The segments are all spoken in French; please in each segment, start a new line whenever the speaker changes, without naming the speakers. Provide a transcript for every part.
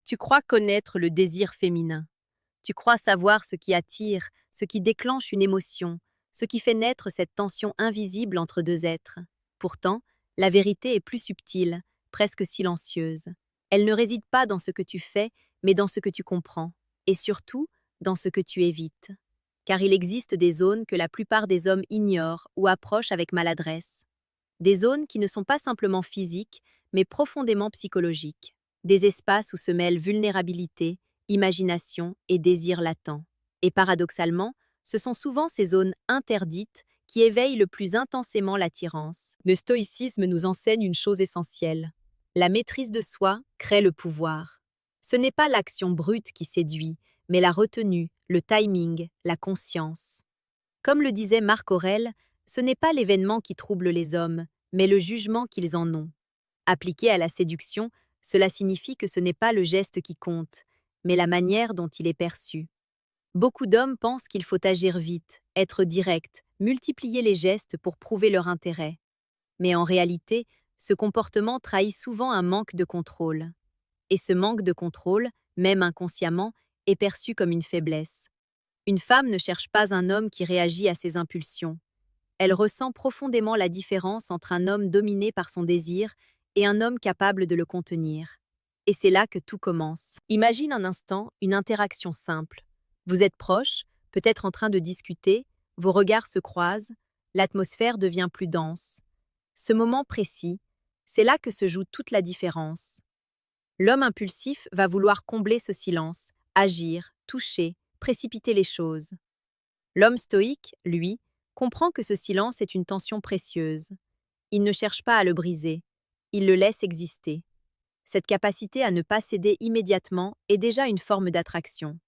Tu crois connaître le désir féminin. Tu crois savoir ce qui attire, ce qui déclenche une émotion, ce qui fait naître cette tension invisible entre deux êtres. Pourtant, la vérité est plus subtile, presque silencieuse. Elle ne réside pas dans ce que tu fais, mais dans ce que tu comprends, et surtout dans ce que tu évites. Car il existe des zones que la plupart des hommes ignorent ou approchent avec maladresse. Des zones qui ne sont pas simplement physiques, mais profondément psychologiques. Des espaces où se mêlent vulnérabilité, imagination et désir latent. Et paradoxalement, ce sont souvent ces zones interdites qui éveillent le plus intensément l'attirance. Le stoïcisme nous enseigne une chose essentielle. La maîtrise de soi crée le pouvoir. Ce n'est pas l'action brute qui séduit, mais la retenue, le timing, la conscience. Comme le disait Marc Aurèle, ce n'est pas l'événement qui trouble les hommes, mais le jugement qu'ils en ont. Appliqué à la séduction, cela signifie que ce n'est pas le geste qui compte, mais la manière dont il est perçu. Beaucoup d'hommes pensent qu'il faut agir vite, être direct, multiplier les gestes pour prouver leur intérêt. Mais en réalité, ce comportement trahit souvent un manque de contrôle. Et ce manque de contrôle, même inconsciemment, est perçu comme une faiblesse. Une femme ne cherche pas un homme qui réagit à ses impulsions. Elle ressent profondément la différence entre un homme dominé par son désir et un homme capable de le contenir. Et c'est là que tout commence. Imagine un instant une interaction simple. Vous êtes proches, peut-être en train de discuter, vos regards se croisent, l'atmosphère devient plus dense. Ce moment précis, c'est là que se joue toute la différence. L'homme impulsif va vouloir combler ce silence, agir, toucher, précipiter les choses. L'homme stoïque, lui, comprend que ce silence est une tension précieuse. Il ne cherche pas à le briser, il le laisse exister. Cette capacité à ne pas céder immédiatement est déjà une forme d'attraction.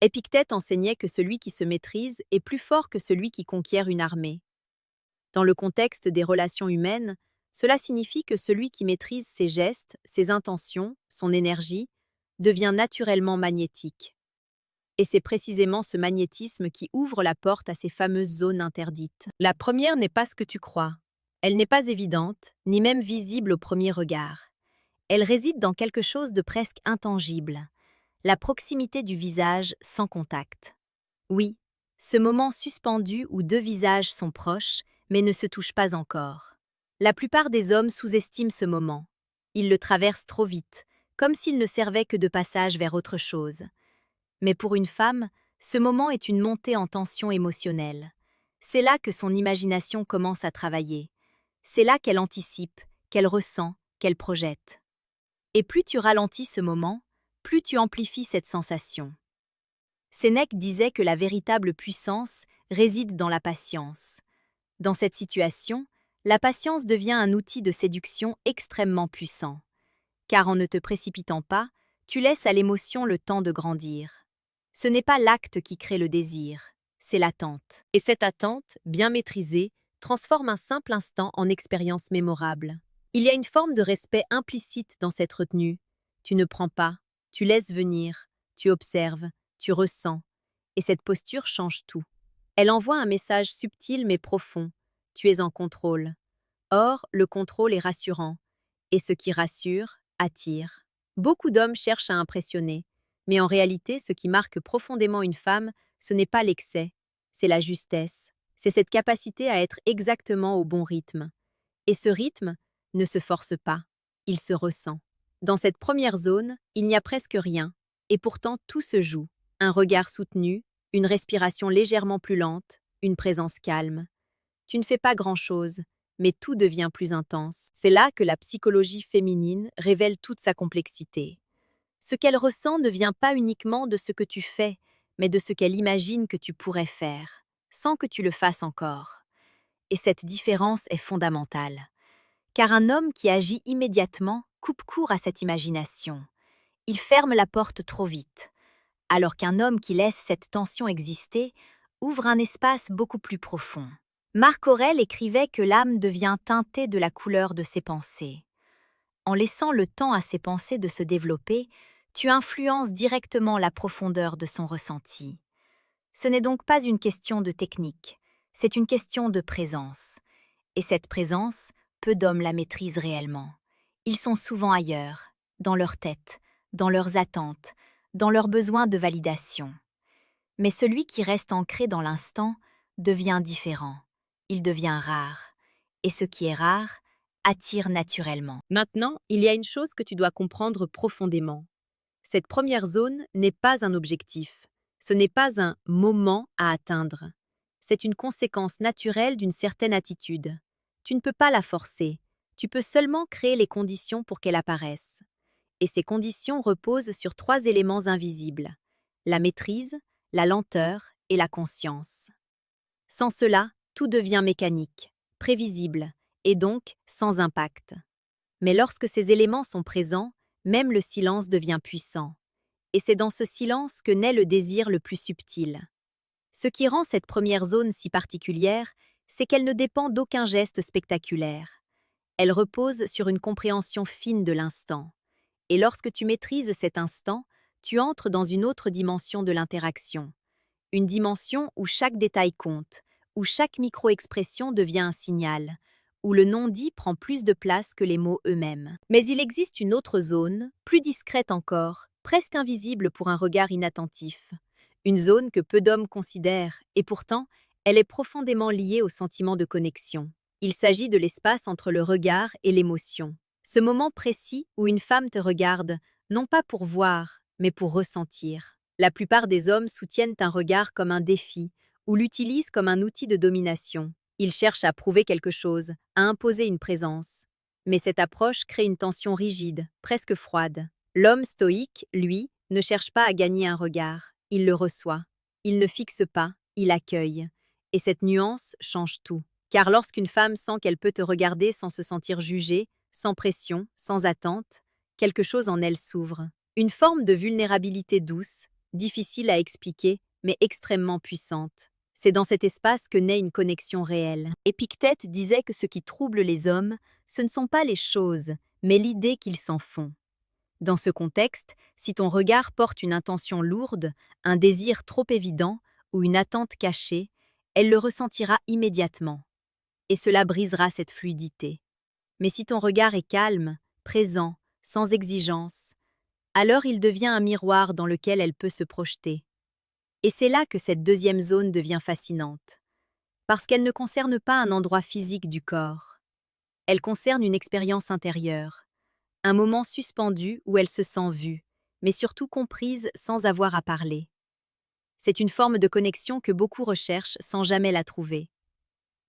Épictète enseignait que celui qui se maîtrise est plus fort que celui qui conquiert une armée. Dans le contexte des relations humaines, cela signifie que celui qui maîtrise ses gestes, ses intentions, son énergie, devient naturellement magnétique. Et c'est précisément ce magnétisme qui ouvre la porte à ces fameuses zones interdites. La première n'est pas ce que tu crois. Elle n'est pas évidente, ni même visible au premier regard. Elle réside dans quelque chose de presque intangible, la proximité du visage sans contact. Oui, ce moment suspendu où deux visages sont proches, mais ne se touchent pas encore. La plupart des hommes sous-estiment ce moment. Ils le traversent trop vite, comme s'il ne servait que de passage vers autre chose. Mais pour une femme, ce moment est une montée en tension émotionnelle. C'est là que son imagination commence à travailler. C'est là qu'elle anticipe, qu'elle ressent, qu'elle projette. Et plus tu ralentis ce moment, plus tu amplifies cette sensation. Sénèque disait que la véritable puissance réside dans la patience. Dans cette situation, la patience devient un outil de séduction extrêmement puissant. Car en ne te précipitant pas, tu laisses à l'émotion le temps de grandir. Ce n'est pas l'acte qui crée le désir, c'est l'attente. Et cette attente, bien maîtrisée, transforme un simple instant en expérience mémorable. Il y a une forme de respect implicite dans cette retenue. Tu ne prends pas, tu laisses venir, tu observes, tu ressens. Et cette posture change tout. Elle envoie un message subtil mais profond. Tu es en contrôle. Or, le contrôle est rassurant. Et ce qui rassure, attire. Beaucoup d'hommes cherchent à impressionner. Mais en réalité, ce qui marque profondément une femme, ce n'est pas l'excès, c'est la justesse. C'est cette capacité à être exactement au bon rythme. Et ce rythme ne se force pas, il se ressent. Dans cette première zone, il n'y a presque rien, et pourtant tout se joue. Un regard soutenu, une respiration légèrement plus lente, une présence calme. Tu ne fais pas grand-chose, mais tout devient plus intense. C'est là que la psychologie féminine révèle toute sa complexité. Ce qu'elle ressent ne vient pas uniquement de ce que tu fais, mais de ce qu'elle imagine que tu pourrais faire, sans que tu le fasses encore. Et cette différence est fondamentale. Car un homme qui agit immédiatement coupe court à cette imagination. Il ferme la porte trop vite, alors qu'un homme qui laisse cette tension exister ouvre un espace beaucoup plus profond. Marc Aurèle écrivait que l'âme devient teintée de la couleur de ses pensées. En laissant le temps à ses pensées de se développer, tu influences directement la profondeur de son ressenti. Ce n'est donc pas une question de technique, c'est une question de présence. Et cette présence, peu d'hommes la maîtrisent réellement. Ils sont souvent ailleurs, dans leur tête,
dans leurs attentes, dans leurs besoins de validation. Mais celui qui reste ancré dans l'instant devient différent, il devient rare, et ce qui est rare attire naturellement.
Maintenant, il y a une chose que tu dois comprendre profondément. Cette première zone n'est pas un objectif. Ce n'est pas un moment à atteindre. C'est une conséquence naturelle d'une certaine attitude. Tu ne peux pas la forcer. Tu peux seulement créer les conditions pour qu'elle apparaisse. Et ces conditions reposent sur trois éléments invisibles: la maîtrise, la lenteur et la conscience. Sans cela, tout devient mécanique, prévisible et donc sans impact. Mais lorsque ces éléments sont présents, même le silence devient puissant. Et c'est dans ce silence que naît le désir le plus subtil. Ce qui rend cette première zone si particulière, c'est qu'elle ne dépend d'aucun geste spectaculaire. Elle repose sur une compréhension fine de l'instant. Et lorsque tu maîtrises cet instant, tu entres dans une autre dimension de l'interaction. Une dimension où chaque détail compte, où chaque micro-expression devient un signal, où le non-dit prend plus de place que les mots eux-mêmes. Mais il existe une autre zone, plus discrète encore, presque invisible pour un regard inattentif. Une zone que peu d'hommes considèrent, et pourtant, elle est profondément liée au sentiment de connexion. Il s'agit de l'espace entre le regard et l'émotion. Ce moment précis où une femme te regarde, non pas pour voir, mais pour ressentir. La plupart des hommes soutiennent un regard comme un défi ou l'utilisent comme un outil de domination. Ils cherchent à prouver quelque chose, à imposer une présence. Mais cette approche crée une tension rigide, presque froide. L'homme stoïque, lui, ne cherche pas à gagner un regard. Il le reçoit. Il ne fixe pas, il accueille. Et cette nuance change tout. Car lorsqu'une femme sent qu'elle peut te regarder sans se sentir jugée, sans pression, sans attente, quelque chose en elle s'ouvre. Une forme de vulnérabilité douce, difficile à expliquer, mais extrêmement puissante. C'est dans cet espace que naît une connexion réelle. Épictète disait que ce qui trouble les hommes, ce ne sont pas les choses, mais l'idée qu'ils s'en font. Dans ce contexte, si ton regard porte une intention lourde, un désir trop évident ou une attente cachée, elle le ressentira immédiatement. Et cela brisera cette fluidité. Mais si ton regard est calme, présent, sans exigence, alors il devient un miroir dans lequel elle peut se projeter. Et c'est là que cette deuxième zone devient fascinante, parce qu'elle ne concerne pas un endroit physique du corps. Elle concerne une expérience intérieure, un moment suspendu où elle se sent vue, mais surtout comprise sans avoir à parler. C'est une forme de connexion que beaucoup recherchent sans jamais la trouver.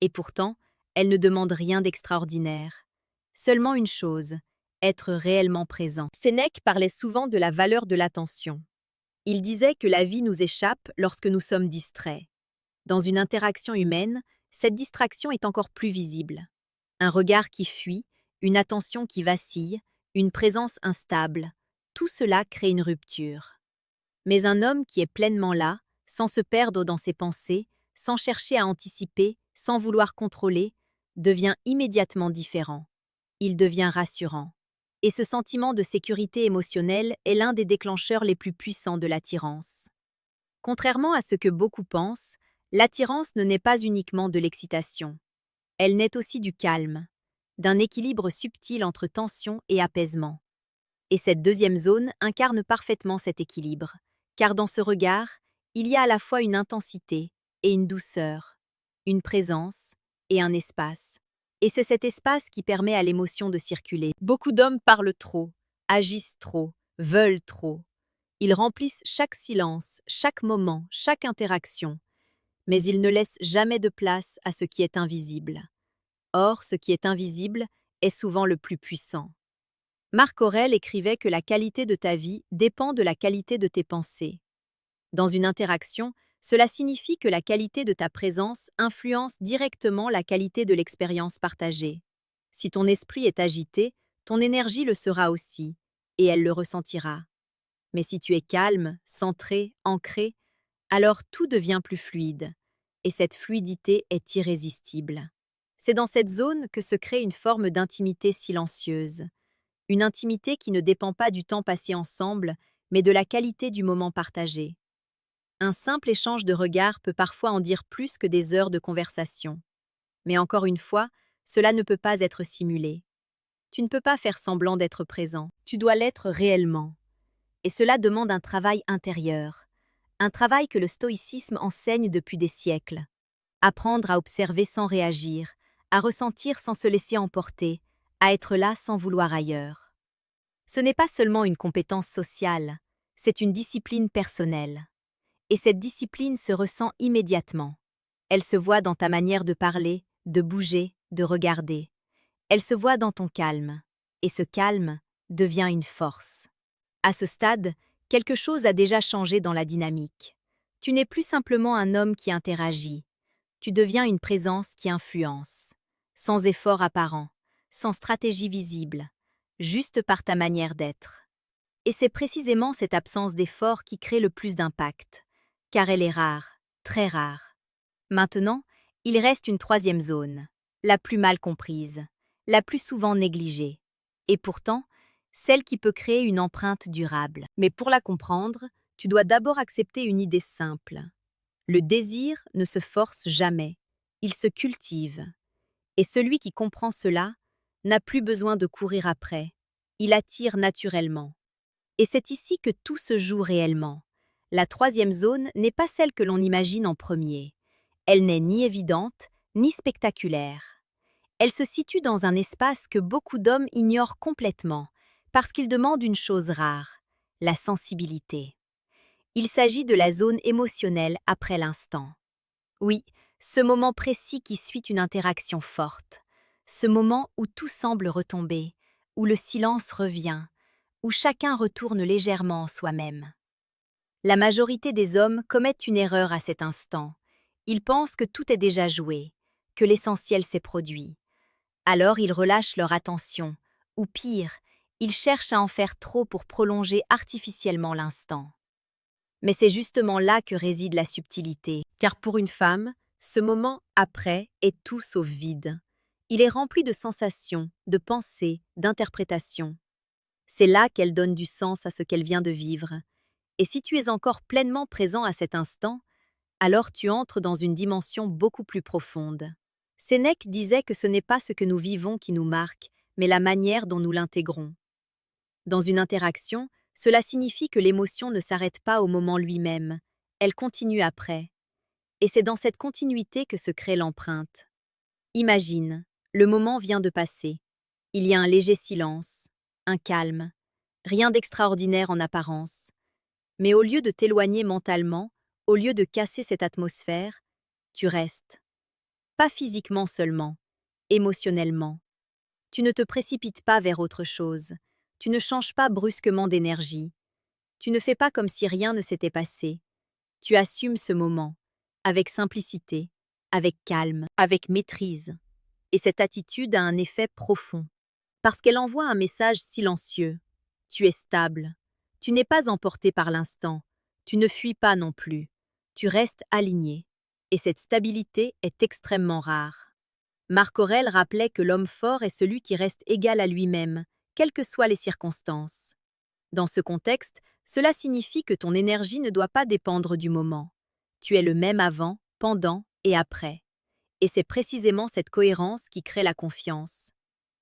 Et pourtant, elle ne demande rien d'extraordinaire. Seulement une chose, être réellement présent. Sénèque parlait souvent de la valeur de l'attention. Il disait que la vie nous échappe lorsque nous sommes distraits. Dans une interaction humaine, cette distraction est encore plus visible. Un regard qui fuit, une attention qui vacille, une présence instable, tout cela crée une rupture. Mais un homme qui est pleinement là, sans se perdre dans ses pensées, sans chercher à anticiper, sans vouloir contrôler, devient immédiatement différent. Il devient rassurant. Et ce sentiment de sécurité émotionnelle est l'un des déclencheurs les plus puissants de l'attirance. Contrairement à ce que beaucoup pensent, l'attirance ne naît pas uniquement de l'excitation. Elle naît aussi du calme, d'un équilibre subtil entre tension et apaisement. Et cette deuxième zone incarne parfaitement cet équilibre, car dans ce regard, il y a à la fois une intensité et une douceur, une présence et un espace. Et c'est cet espace qui permet à l'émotion de circuler. Beaucoup d'hommes parlent trop, agissent trop, veulent trop. Ils remplissent chaque silence, chaque moment, chaque interaction, mais ils ne laissent jamais de place à ce qui est invisible. Or, ce qui est invisible est souvent le plus puissant. Marc Aurèle écrivait que la qualité de ta vie dépend de la qualité de tes pensées. Dans une interaction, cela signifie que la qualité de ta présence influence directement la qualité de l'expérience partagée. Si ton esprit est agité, ton énergie le sera aussi, et elle le ressentira. Mais si tu es calme, centré, ancré, alors tout devient plus fluide, et cette fluidité est irrésistible. C'est dans cette zone que se crée une forme d'intimité silencieuse, une intimité qui ne dépend pas du temps passé ensemble, mais de la qualité du moment partagé. Un simple échange de regards peut parfois en dire plus que des heures de conversation. Mais encore une fois, cela ne peut pas être simulé. Tu ne peux pas faire semblant d'être présent, tu dois l'être réellement. Et cela demande un travail intérieur, un travail que le stoïcisme enseigne depuis des siècles. Apprendre à observer sans réagir, à ressentir sans se laisser emporter, à être là sans vouloir ailleurs. Ce n'est pas seulement une compétence sociale, c'est une discipline personnelle. Et cette discipline se ressent immédiatement. Elle se voit dans ta manière de parler, de bouger, de regarder. Elle se voit dans ton calme. Et ce calme devient une force. À ce stade, quelque chose a déjà changé dans la dynamique. Tu n'es plus simplement un homme qui interagit. Tu deviens une présence qui influence. Sans effort apparent, sans stratégie visible, juste par ta manière d'être. Et c'est précisément cette absence d'effort qui crée le plus d'impact, car elle est rare, très rare. Maintenant, il reste une troisième zone, la plus mal comprise, la plus souvent négligée, et pourtant, celle qui peut créer une empreinte durable. Mais pour la comprendre, tu dois d'abord accepter une idée simple. Le désir ne se force jamais, il se cultive. Et celui qui comprend cela n'a plus besoin de courir après, il attire naturellement. Et c'est ici que tout se joue réellement. La troisième zone n'est pas celle que l'on imagine en premier. Elle n'est ni évidente, ni spectaculaire. Elle se situe dans un espace que beaucoup d'hommes ignorent complètement, parce qu'il demande une chose rare, la sensibilité. Il s'agit de la zone émotionnelle après l'instant. Oui, ce moment précis qui suit une interaction forte. Ce moment où tout semble retomber, où le silence revient, où chacun retourne légèrement en soi-même. La majorité des hommes commettent une erreur à cet instant. Ils pensent que tout est déjà joué, que l'essentiel s'est produit. Alors ils relâchent leur attention, ou pire, ils cherchent à en faire trop pour prolonger artificiellement l'instant. Mais c'est justement là que réside la subtilité, car pour une femme, ce moment après est tout sauf vide. Il est rempli de sensations, de pensées, d'interprétations. C'est là qu'elle donne du sens à ce qu'elle vient de vivre. Et si tu es encore pleinement présent à cet instant, alors tu entres dans une dimension beaucoup plus profonde. Sénèque disait que ce n'est pas ce que nous vivons qui nous marque, mais la manière dont nous l'intégrons. Dans une interaction, cela signifie que l'émotion ne s'arrête pas au moment lui-même, elle continue après. Et c'est dans cette continuité que se crée l'empreinte. Imagine, le moment vient de passer. Il y a un léger silence, un calme, rien d'extraordinaire en apparence. Mais au lieu de t'éloigner mentalement, au lieu de casser cette atmosphère, tu restes. Pas physiquement seulement, émotionnellement. Tu ne te précipites pas vers autre chose. Tu ne changes pas brusquement d'énergie. Tu ne fais pas comme si rien ne s'était passé. Tu assumes ce moment, avec simplicité, avec calme, avec maîtrise. Et cette attitude a un effet profond, parce qu'elle envoie un message silencieux. Tu es stable. Tu n'es pas emporté par l'instant. Tu ne fuis pas non plus. Tu restes aligné. Et cette stabilité est extrêmement rare. Marc Aurèle rappelait que l'homme fort est celui qui reste égal à lui-même, quelles que soient les circonstances. Dans ce contexte, cela signifie que ton énergie ne doit pas dépendre du moment. Tu es le même avant, pendant et après. Et c'est précisément cette cohérence qui crée la confiance.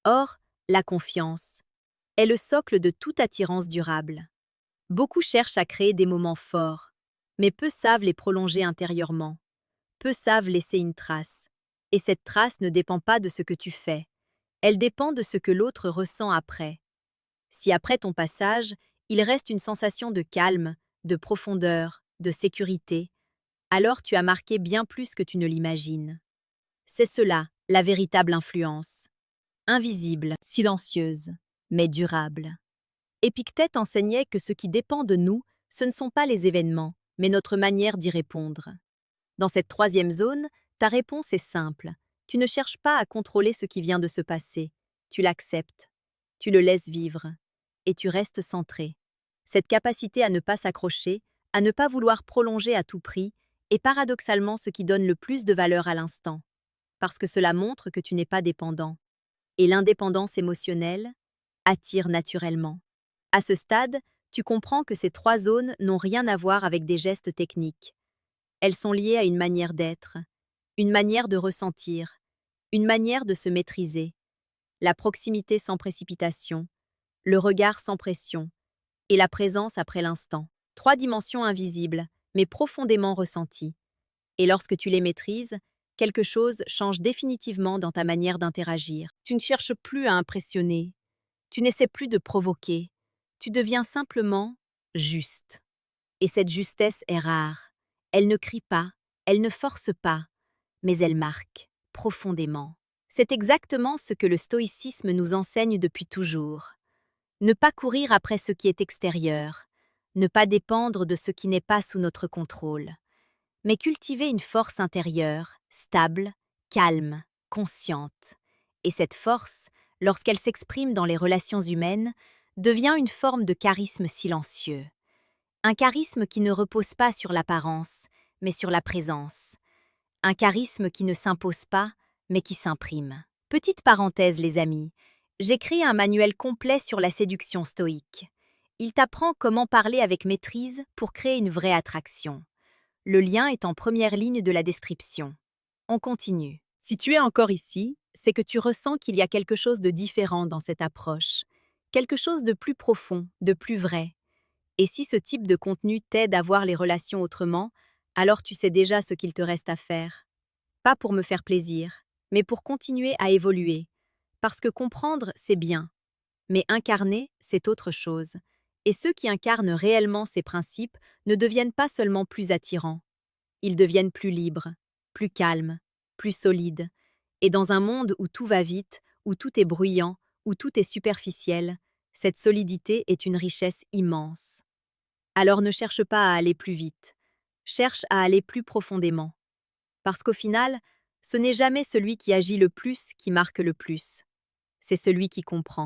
Or, la confiance est le socle de toute attirance durable. Beaucoup cherchent à créer des moments forts, mais peu savent les prolonger intérieurement. Peu savent laisser une trace. Et cette trace ne dépend pas de ce que tu fais. Elle dépend de ce que l'autre ressent après. Si après ton passage, il reste une sensation de calme, de profondeur, de sécurité, alors tu as marqué bien plus que tu ne l'imagines. C'est cela, la véritable influence. Invisible, silencieuse, mais durable. Épictète enseignait que ce qui dépend de nous, ce ne sont pas les événements, mais notre manière d'y répondre. Dans cette troisième zone, ta réponse est simple. Tu ne cherches pas à contrôler ce qui vient de se passer. Tu l'acceptes. Tu le laisses vivre. Et tu restes centré. Cette capacité à ne pas s'accrocher, à ne pas vouloir prolonger à tout prix, est paradoxalement ce qui donne le plus de valeur à l'instant. Parce que cela montre que tu n'es pas dépendant. Et l'indépendance émotionnelle attire naturellement. À ce stade, tu comprends que ces trois zones n'ont rien à voir avec des gestes techniques. Elles sont liées à une manière d'être, une manière de ressentir, une manière de se maîtriser, la proximité sans précipitation, le regard sans pression, et la présence après l'instant. 3 dimensions invisibles, mais profondément ressenties. Et lorsque tu les maîtrises, quelque chose change définitivement dans ta manière d'interagir. Tu ne cherches plus à impressionner, tu n'essaies plus de provoquer, tu deviens simplement juste. Et cette justesse est rare. Elle ne crie pas, elle ne force pas, mais elle marque profondément. C'est exactement ce que le stoïcisme nous enseigne depuis toujours. Ne pas courir après ce qui est extérieur, ne pas dépendre de ce qui n'est pas sous notre contrôle, mais cultiver une force intérieure, stable, calme, consciente. Et cette force, lorsqu'elle s'exprime dans les relations humaines, devient une forme de charisme silencieux. Un charisme qui ne repose pas sur l'apparence, mais sur la présence. Un charisme qui ne s'impose pas, mais qui s'imprime. Petite parenthèse, les amis, j'ai créé un manuel complet sur la séduction stoïque. Il t'apprend comment parler avec maîtrise pour créer une vraie attraction. Le lien est en première ligne de la description. On continue. Si tu es encore ici, c'est que tu ressens qu'il y a quelque chose de différent dans cette approche, quelque chose de plus profond, de plus vrai. Et si ce type de contenu t'aide à voir les relations autrement, alors tu sais déjà ce qu'il te reste à faire. Pas pour me faire plaisir, mais pour continuer à évoluer. Parce que comprendre, c'est bien. Mais incarner, c'est autre chose. Et ceux qui incarnent réellement ces principes ne deviennent pas seulement plus attirants. Ils deviennent plus libres, plus calmes, plus solides. Et dans un monde où tout va vite, où tout est bruyant, où tout est superficiel, cette solidité est une richesse immense. Alors ne cherche pas à aller plus vite, cherche à aller plus profondément. Parce qu'au final, ce n'est jamais celui qui agit le plus qui marque le plus, c'est celui qui comprend.